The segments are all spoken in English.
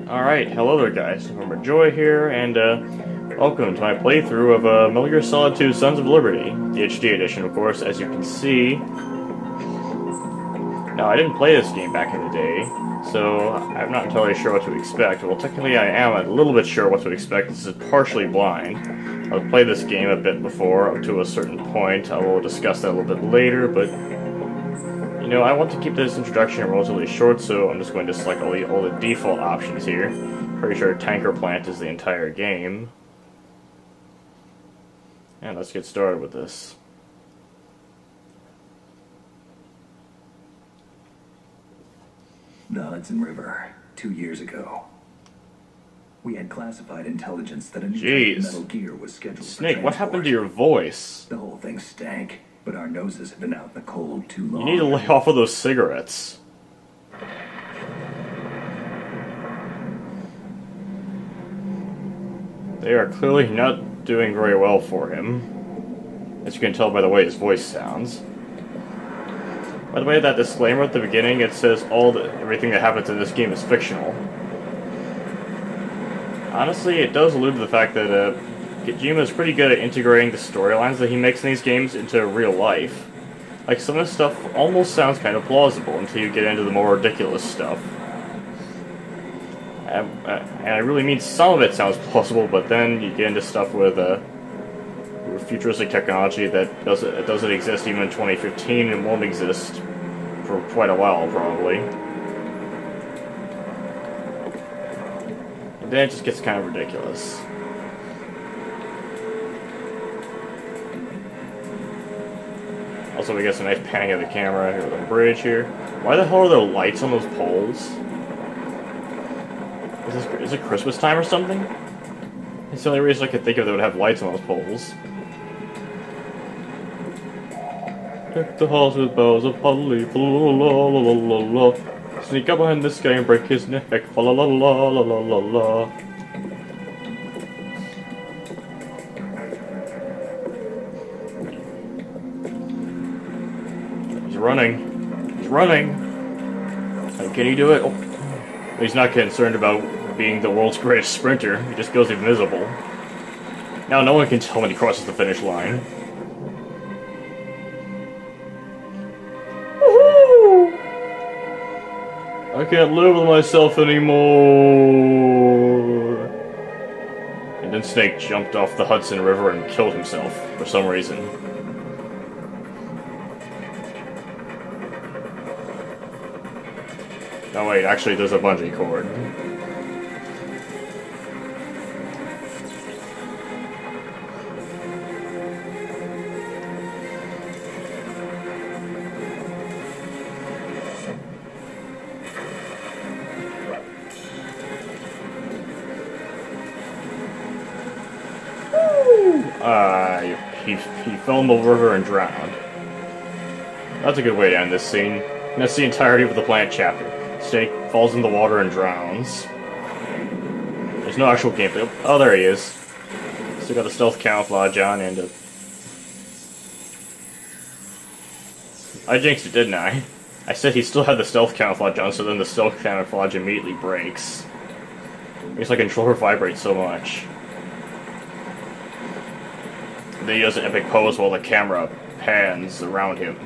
Alright, hello there guys, Remember Joy here, and welcome to my playthrough of Metal Gear Solid 2 Sons of Liberty, the HD edition of course, as you can see. Now, I didn't play this game back in the day, so I'm not entirely sure what to expect. Well, technically I am a little bit sure what to expect. This is partially blind. I've played this game a bit before, up to a certain point. I will discuss that a little bit later, but you know, I want to keep this introduction relatively short, so I'm just going to select all the default options here. Pretty sure Tanker Plant is the entire game. And let's get started with this. The Hudson River, 2 years ago. We had classified intelligence that a new type of Metal Gear was scheduled Snake, for what happened to your voice? The whole thing stank, but our noses have been out in the cold too long. You need to lay off of those cigarettes. They are clearly not doing very well for him, as you can tell by the way his voice sounds. By the way, that disclaimer at the beginning, it says everything that happens in this game is fictional. Honestly, it does allude to the fact that Kojima is pretty good at integrating the storylines that he makes in these games into real life. Like, some of this stuff almost sounds kind of plausible until you get into the more ridiculous stuff. And I really mean some of it sounds plausible, but then you get into stuff with futuristic technology that doesn't exist even in 2015 and won't exist for quite a while, probably. And then it just gets kind of ridiculous. Also, we get some nice panning of the camera here with the bridge here. Why the hell are there lights on those poles? Is it Christmas time or something? It's the only reason I could think of that would have lights on those poles. Deck the halls with boughs of holly, la la la la la la. Sneak up behind this guy and break his neck, la la la la la la la la. He's running. He's running. How can he do it? Oh. He's not concerned about being the world's greatest sprinter. He just goes invisible. Now no one can tell when he crosses the finish line. Woohoo! I can't live with myself anymore. And then Snake jumped off the Hudson River and killed himself for some reason. Oh wait, actually there's a bungee cord. He fell in the river and drowned. That's a good way to end this scene. And that's the entirety of the Plant chapter. Snake falls in the water and drowns. There's no actual gameplay. Oh, there he is. Still got the stealth camouflage on, and I jinxed it, didn't I? I said he still had the stealth camouflage on, so then the stealth camouflage immediately breaks. Makes my controller vibrate so much. And then he does an epic pose while the camera pans around him.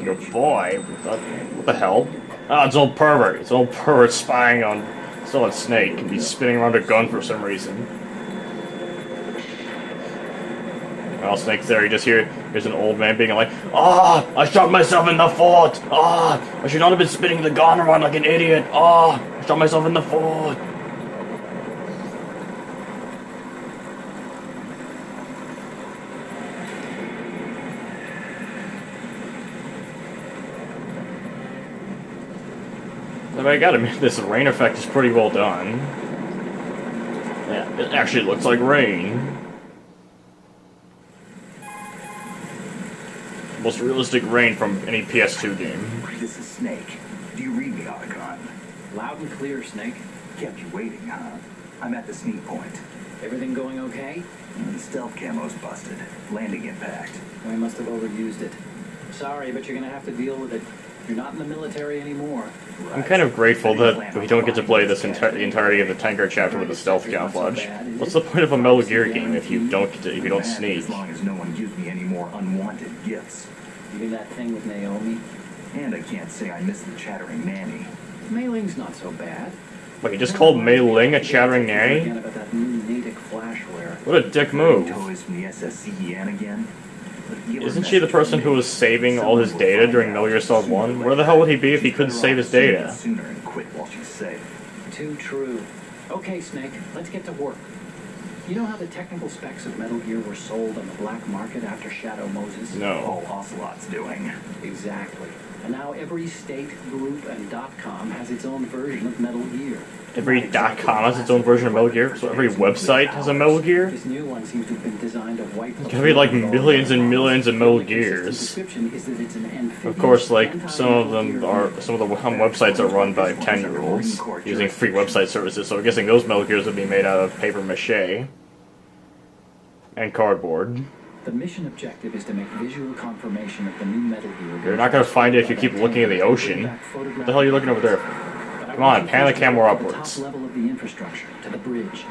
Your boy? What the hell? Ah, it's an old pervert. It's an old pervert spying on Solid Snake and he's spinning around a gun for some reason. While Snake's there, you just here's an old man being like, "Ah, I shot myself in the foot! Ah, I should not have been spinning the gun around like an idiot! Ah, I shot myself in the foot!" But I gotta admit, this rain effect is pretty well done. Yeah, it actually looks like rain. Most realistic rain from any PS2 game. This is Snake. Do you read me, Otacon? Loud and clear, Snake. Kept you waiting, huh? I'm at the sneak point. Everything going okay? The stealth camo's busted. Landing impact. We must have overused it. Sorry, but you're gonna have to deal with it. You're not in the military anymore. I'm kind of grateful that we don't get to play this the entirety of the Tankard chapter with a stealth camouflage. What's the point of a Metal Gear game if you don't sneak? As long as no one gives me any more unwanted gifts. You do that thing with Naomi? And I can't say I miss the chattering nanny. Mei Ling's not so bad. Wait, you just called Mei Ling a chattering nanny? Again about that new Natick flashware. What a dick move. Toys from the SSCEN again. Isn't she the person who was saving all his data during Metal Gear Solid 1? Where the hell would he be if he couldn't save his data? Sooner and quit while she's safe. Too true. Okay, Snake, let's get to work. You know how the technical specs of Metal Gear were sold on the black market after Shadow Moses? No. All Ocelot's doing. Exactly. And now every state, group, and .com has its own version of Metal Gear. Every .com has its own version of Metal Gear, so every website has a Metal Gear? This new one seems to have been designed to wipe There's gonna be like millions and millions of Metal Gears. Of course, like some of the websites are run by 10-year-olds using free website services, so I'm guessing those Metal Gears would be made out of paper mache and cardboard. The mission objective is to make visual confirmation of the new Metal Gear. You're not gonna find it if you keep looking at the ocean. What the hell are you looking over there for? Come on, pan the camera upwards. Top level of the infrastructure, to the bridge.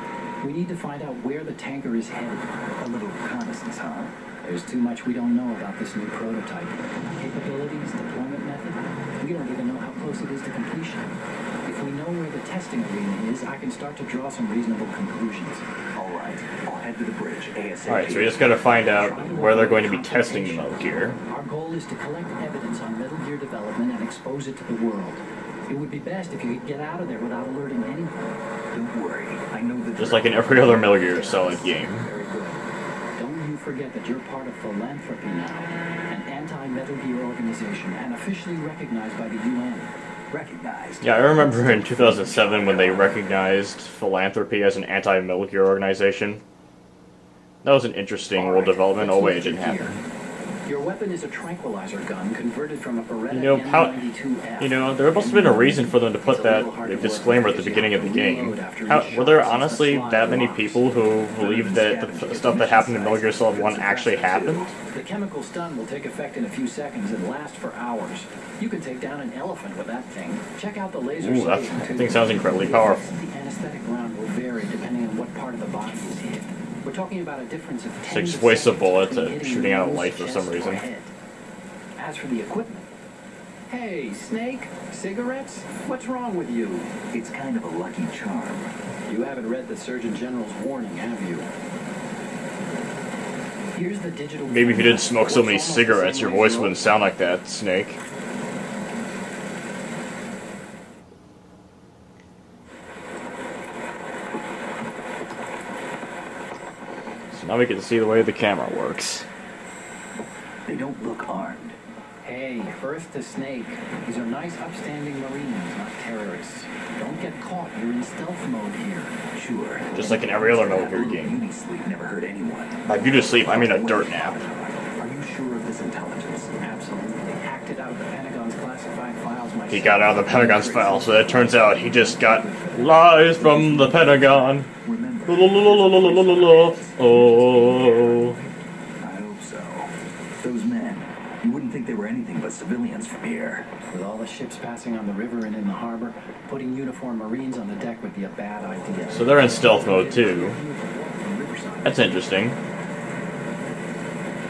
We need to find out where the tanker is headed. A little reconnaissance, huh? There's too much we don't know about this new prototype. Capabilities, deployment method. We don't even know how close it is to completion. If we know where the testing arena is, I can start to draw some reasonable conclusions. All right, I'll head to the bridge ASAP. Alright, so we just gotta find out where they're going to be testing the Metal Gear. Our goal is to collect evidence on Metal Gear development and expose it to the world. It would be best if you could get out of there without alerting anyone. Don't worry, I know the Just like in every other Metal Gear Solid game. Very good. Don't you forget that you're part of Philanthropy now, an anti-Metal Gear organization and officially recognized by the UN. recognized. Yeah, I remember in 2007 when they recognized Philanthropy as an anti-Metal Gear organization. That was an interesting world development. Oh wait, it didn't happen. Your weapon is a tranquilizer gun converted from a Beretta N92F. There must have been a reason for them to put that disclaimer at the beginning of the game. Were there honestly that many people who believed that the stuff that happened in Metal Gear Solid 1 actually happened? The chemical stun will take effect in a few seconds and last for hours. You can take down an elephant with that thing. Check out the laser. Ooh, that thing sounds incredibly powerful. The anesthetic round will vary depending on what part of the body is hit. We're talking about a difference of 10 It's just waste of bullets between and hitting shooting out a nose, light for some chest, or reason. head. As for the equipment, hey, Snake, cigarettes? What's wrong with you? It's kind of a lucky charm. You haven't read the Surgeon General's warning, have you? Here's the digital. Maybe if you didn't smoke so many cigarettes, your voice wouldn't sound like that, Snake. Now we can see the way the camera works. They don't look armed. Hey, first to Snake. These are nice, upstanding Marines, not terrorists. Don't get caught. You're in stealth mode here. Sure. Just like in every other Metal Gear game. Beauty sleep never hurt anyone. By beauty sleep, I mean a dirt nap. Are you sure of this intelligence? Absolutely. They hacked it out of the Pentagon's classified files myself. He got out of the Pentagon's file, so it turns out he just got lies from the Pentagon. Remember. Oh. I hope so. Those men, you wouldn't think they were anything but civilians from here. With all the ships passing on the river and in the harbor, putting uniformed Marines on the deck would be a bad idea. So they're in stealth mode too. That's interesting.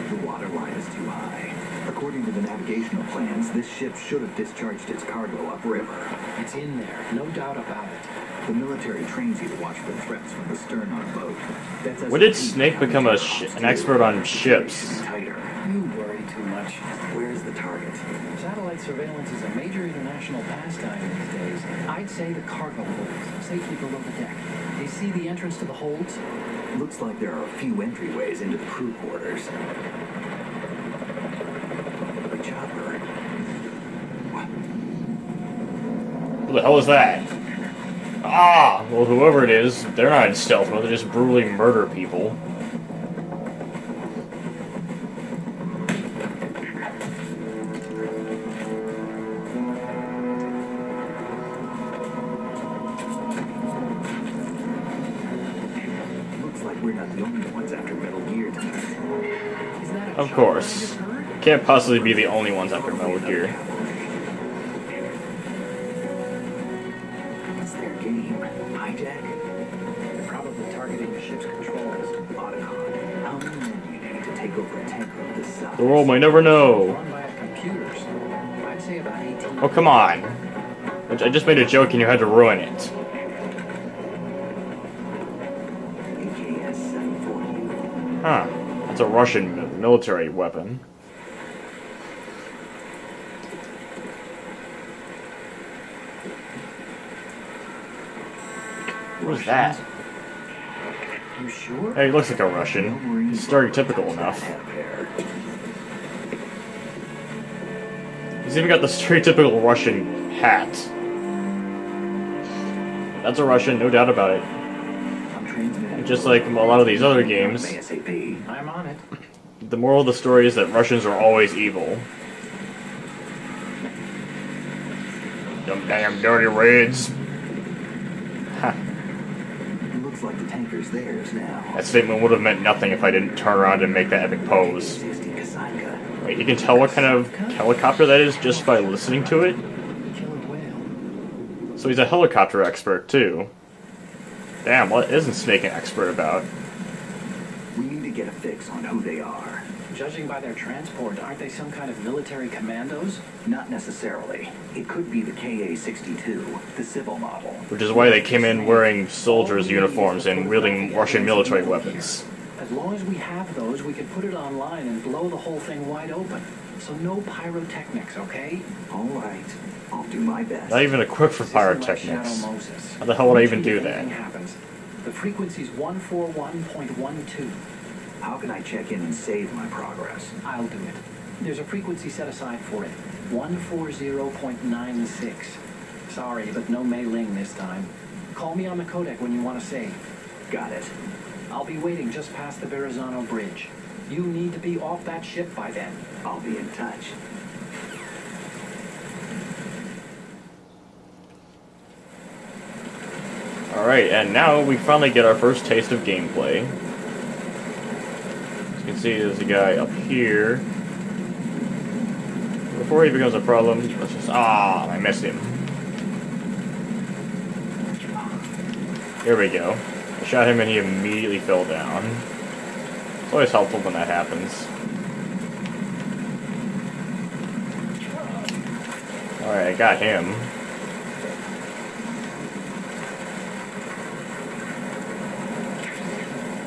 The water line is too high. According to the navigational plans, this ship should have discharged its cargo upriver. It's in there, no doubt about it. The military trains you to watch for threats from the stern on a boat. That's When did Snake become an expert on ships? Tighter. You worry too much. Where's the target? Satellite surveillance is a major international pastime these days. I'd say the cargo holds, safely below the deck. Do you see the entrance to the holds? Looks like there are a few entryways into the crew quarters. A chopper. Who the hell is that? Ah! Well, whoever it is, they're not in stealth mode, they just brutally murder people. Of course. Can't possibly be the only ones after Metal Gear. It's their game. Hijack. They're probably targeting the ship's controls. Otacon. How many men do you need to take over a tanker of this size? The world may never know. Run by computers. I'd say about 18. Oh, come on. I just made a joke and you had to ruin it. AKS 740. Huh. That's a Russian military weapon. What was that? You sure? Hey, he looks like a Russian. He's stereotypical enough. He's even got the stereotypical Russian hat. That's a Russian, no doubt about it. And just like a lot of these other games, I'm on it. the moral of the story is that Russians are always evil. Them damn dirty Reds. Looks like the tanker's theirs now. That statement would have meant nothing if I didn't turn around and make that epic pose. Wait, you can tell what kind of helicopter that is just by listening to it? Killer whale. So he's a helicopter expert, too. Damn, what isn't Snake an expert about? We need to get a fix on who they are. Judging by their transport, aren't they some kind of military commandos? Not necessarily. It could be the KA-62, the civil model. Which is why they came in wearing soldiers' uniforms and wielding Russian military weapons. As long as we have those, we can put it online and blow the whole thing wide open. So no pyrotechnics, okay? All right. I'll do my best. Not even equipped for pyrotechnics. How the hell would I even do that? The frequency's 141.12. How can I check in and save my progress? I'll do it. There's a frequency set aside for it. 140.96. Sorry, but no Mei Ling this time. Call me on the codec when you want to save. Got it. I'll be waiting just past the Verrazano Bridge. You need to be off that ship by then. I'll be in touch. Alright, and now we finally get our first taste of gameplay. As you can see, there's a guy up here. Before he becomes a problem, let's just... Ah, I missed him. Here we go. I shot him and he immediately fell down. It's always helpful when that happens. Alright, I got him.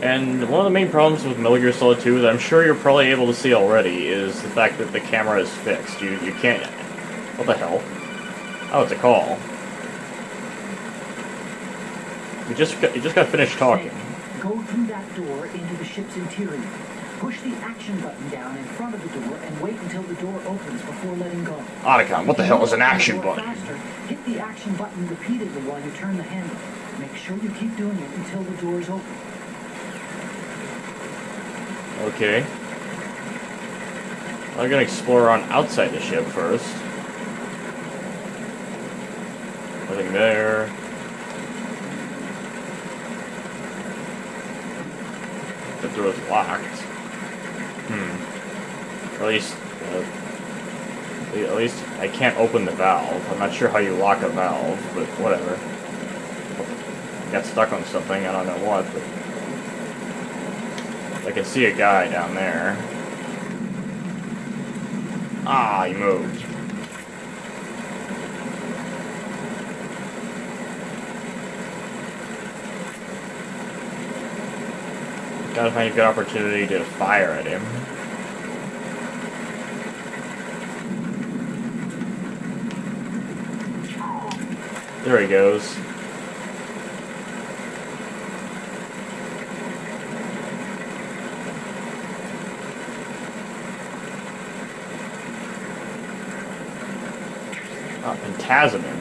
And one of the main problems with Metal Gear Solid 2 that I'm sure you're probably able to see already is the fact that the camera is fixed. You can't... What the hell? Oh, it's a call. You just got finished talking. Go through that door into the ship's interior. Push the action button down in front of the door and wait until the door opens before letting go. Otacon, what the hell is an action If you want to button? go faster, hit the action button repeatedly while you turn the handle. Make sure you keep doing it until the door is open. Okay. I'm gonna explore around outside the ship first. Nothing there. The door's locked. At least I can't open the valve. I'm not sure how you lock a valve, but whatever. I got stuck on something, I don't know what, but I can see a guy down there. Ah, he moved. Gotta find a good opportunity to fire at him. There he goes. Pentazomin.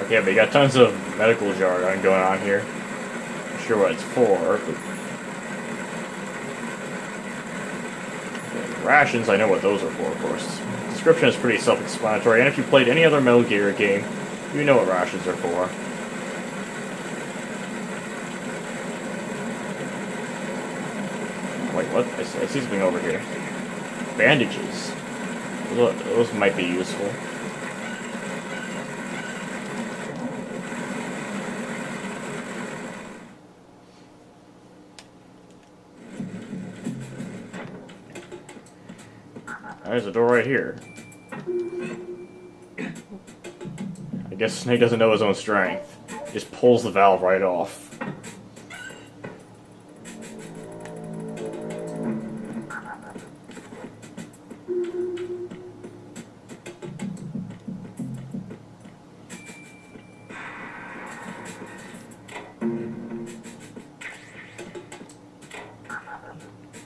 Okay, but you got tons of medical jargon going on here. Not sure what it's for, but... Okay, rations, I know what those are for, of course. The description is pretty self-explanatory, and if you played any other Metal Gear game, you know what rations are for. what? I see something over here. Bandages. Those might be useful. There's a door right here. I guess Snake doesn't know his own strength. He just pulls the valve right off.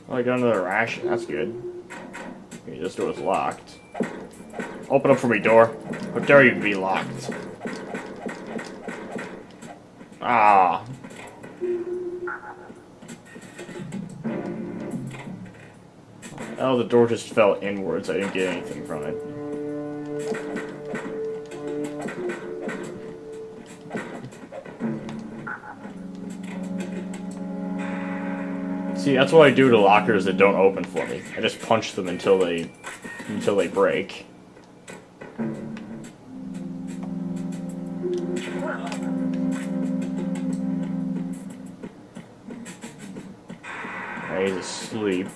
Oh, I got another ration. That's good. Okay, this door is locked. Open up for me, door. How dare you be locked? Ah. Oh, the door just fell inwards. I didn't get anything from it. See, that's what I do to lockers that don't open for me. I just punch them until they break. He's asleep.